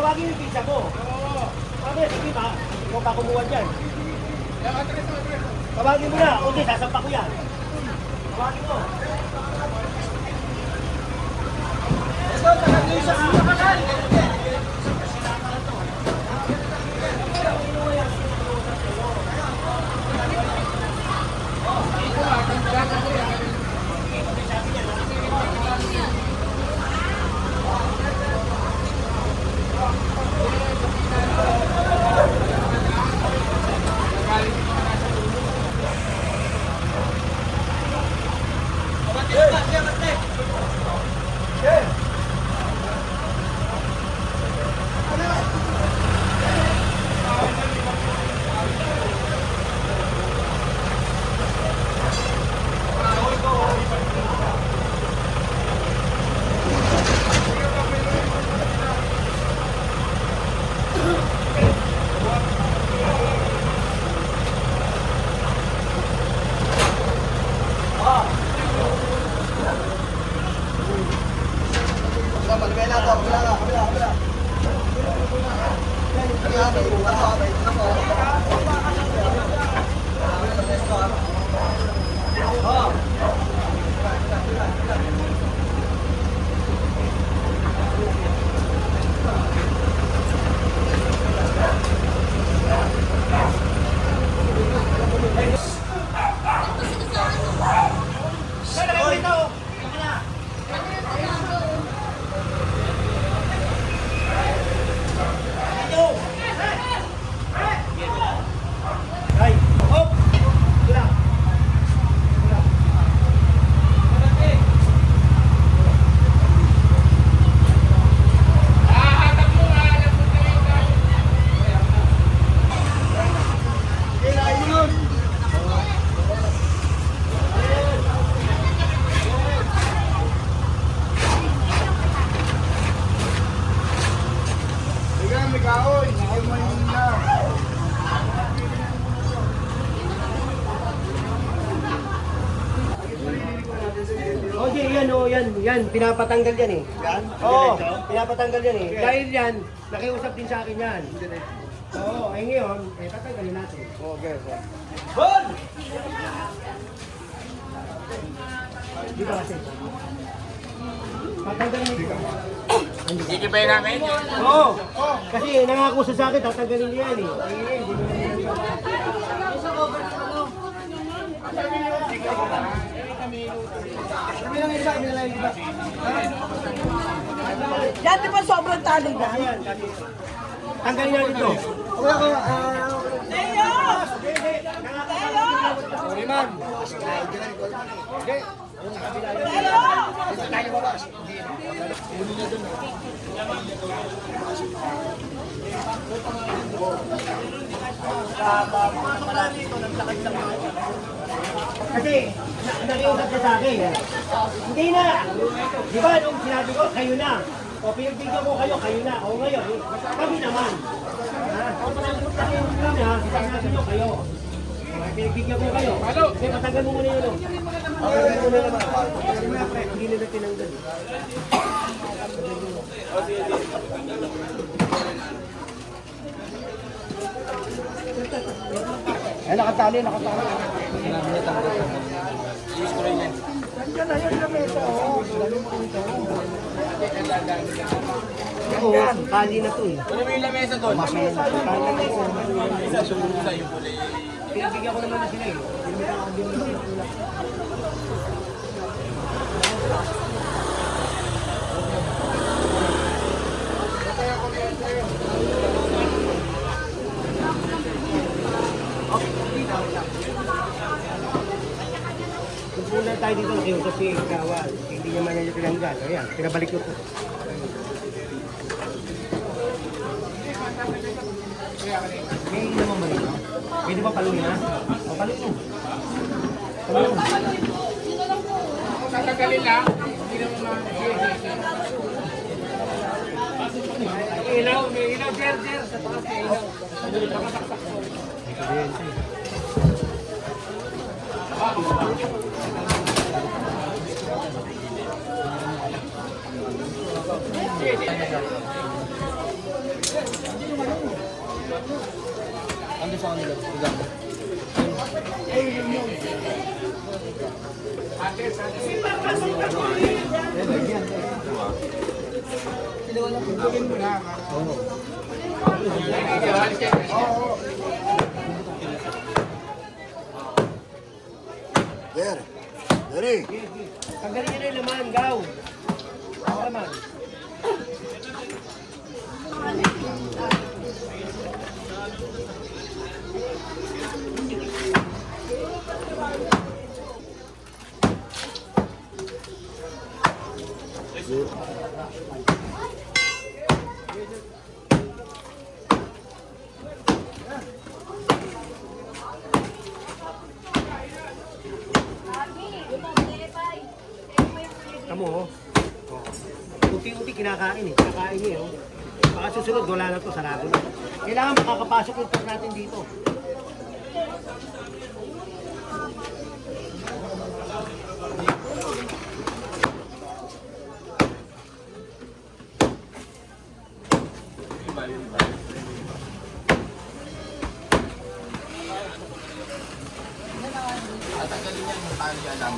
tawagin yung pizza mo. Okay, sige ba? Ikaw pa kumuha dyan. Tawagin mo na. Okay, sasampa ko yan. Tawagin mo. Ito, tawagin sa kapakal. Yan, pinapatanggal yan eh. Yan? Oo, pinapatanggal yan eh. Dahil yan, nakiusap din sa akin yan. Oo, ay ngayon, tatanggalin natin. Okay, sir. Bon! Di ba kasi? Patanggalin mo ito. Sige ba namin? Oo, kasi nangako sa akin, tatanggalin niya yan eh. Yan, di ba sobrang talig na? Tanggalin natin ito. Leo! Iman. Kasi, nakiusap siya sa akin. Hindi na. Di ba, nung sinabi ko, kayo na. O, pinagbigyan ko kayo, kayo na. O, ngayon, kami naman. Kasi yung kami ha, sinabi nyo kayo. Pinagbigyan ko kayo. Kasi matanggal mo muna yun. Matanggal mo muna naman. Hindi nila tinanggal. Ay, nakatali. Nandiyan na yun na mesa. Oo, tali na to eh. Ano ba yung lamesa doon? Pinabigyan ko naman na sila eh. Kung tayo dito nakiusap si Kawal, hindi niya man niya tinanggal. Ayan, pinabalik ko po. May naman ba rin? Pwede ba paluin ha? O, paluin. Paluin. Tatagalin lang. Hindi naman Ilaw, may ilaw, sir. Sa taas may ilaw. Nakataksak po. sa kanila. Regalo. There. Dari. Tanggalin nyo na yung laman, gaw. Ang laman. Tamo, oh. Unti-unti kinakain eh. Kinakain niya, oh. Baka susunod, wala na to, sarado na. Kailangan makakapasok yung truck natin dito. Tatanggalin yan yung tali alam.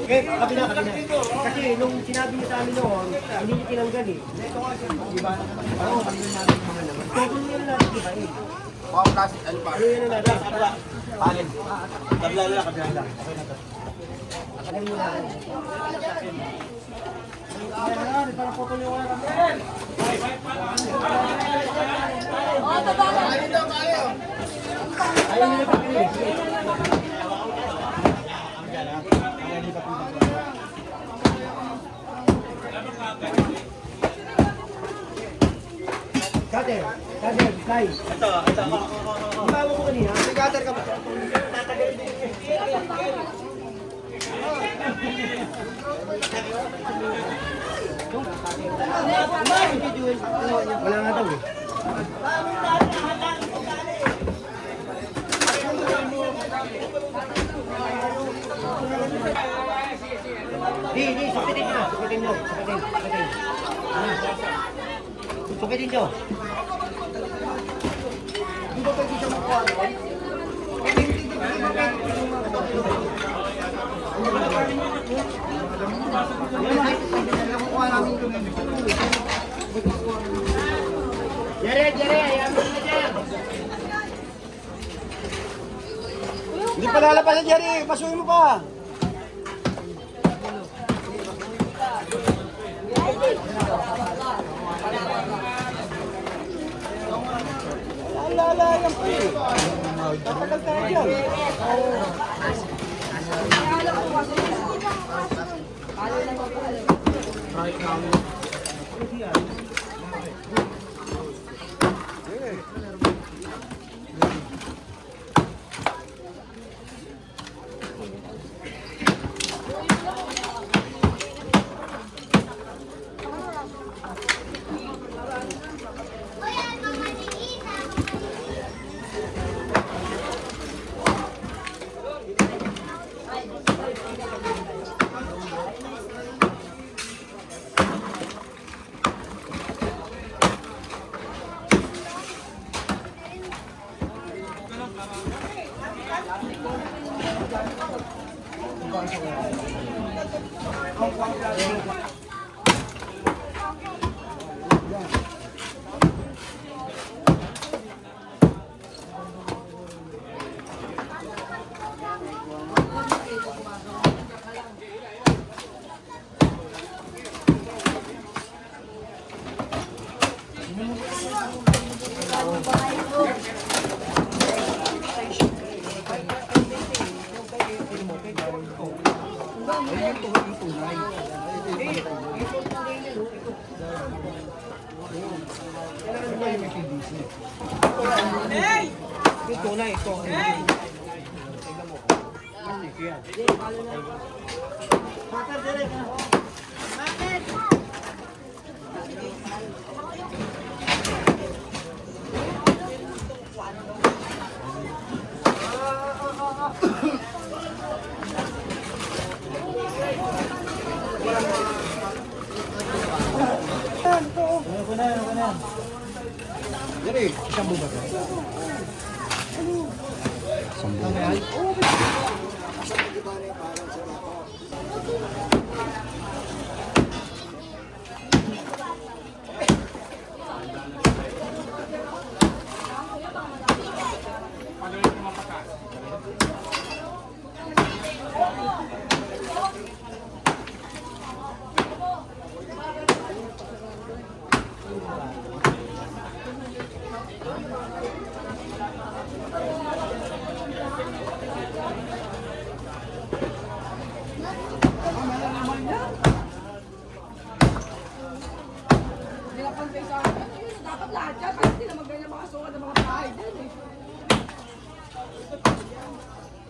Eh, kabila. Kasi nung sinabi niyo sa amin noon, hindi niyo tinanggal eh. Di ba? Oo, kabila natin mga naman. Todo niyo na natin, di ba eh? Pang plastic, ano pa? Ano yan na natin? Kabila. Alin? Kabila lang. Okay na to. Ano mo natin? Ayan, parang photo niyo wala natin. Ayun nila pa kini. Cutter, fly. Ito. Ibawa ko kanina. May cutter ka ba? Wala nga daw eh. Di, sukitin nyo. Sukitin. Sukitin nyo. Hindi ba pwede siya makuha? Jere, ayaw mo na dyan. Hindi pa lalapasan, Jerry. Pasuhin mo pa. Alala yan po eh. Tatagal tayo dyan. Ito na ito. Tingnan mo. Yan. Bakit direct? Jerry, isang bubat. Hindi na pantay sa akin. Dapat lahat yan. Kasi hindi naman ganyan makasukat ng mga bahay din eh.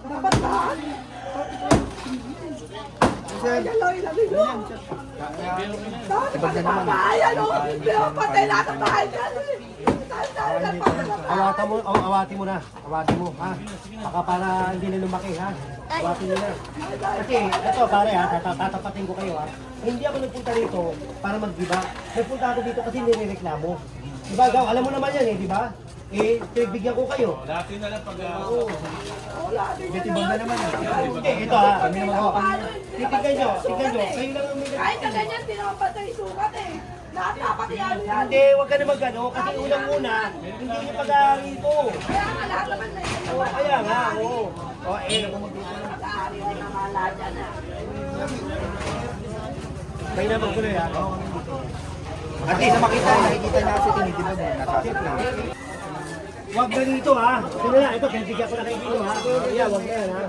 Dapat lahat. Ay, hello, ilabi mo. Dapat pati mga bahay, ano? Hindi naman pantay lahat ng bahay dyan eh. Dahil Awati mo na. Awati mo, ha? Baka para hindi na lumaki, ha? Awati mo na. Kasi, ito pare, ha? Tatapatin ko kayo, ha? Hindi ako nagpunta rito para magdiba. Nagpunta ako dito kasi nirereklamo. Diba, Gaw? Alam mo naman yan, eh, di ba? Eh, bigyan ko kayo. Dati na lang pag... Hindi, ito, ha? Kami naman ako. Tignan nyo. Kayo lang ang may kahit na ganyan, hindi naman pantay sukat eh. Lahat dapat yan yan. Hindi, huwag ka na magano. Kasi unang-una, hindi niya pag-aari ito. Kaya nga lahat naman na yun. O, kaya nga, oo. O, eh, Mag-aari na naman lahat yan ah. may napagtuloy, ha? At least makita, nakikita natin hindi ba nasasip lang. Huwag na dito, ha? Ito na lang, ito, pinibigyan ko na kayo dito, ha? Yeah, huwag na yan, ha?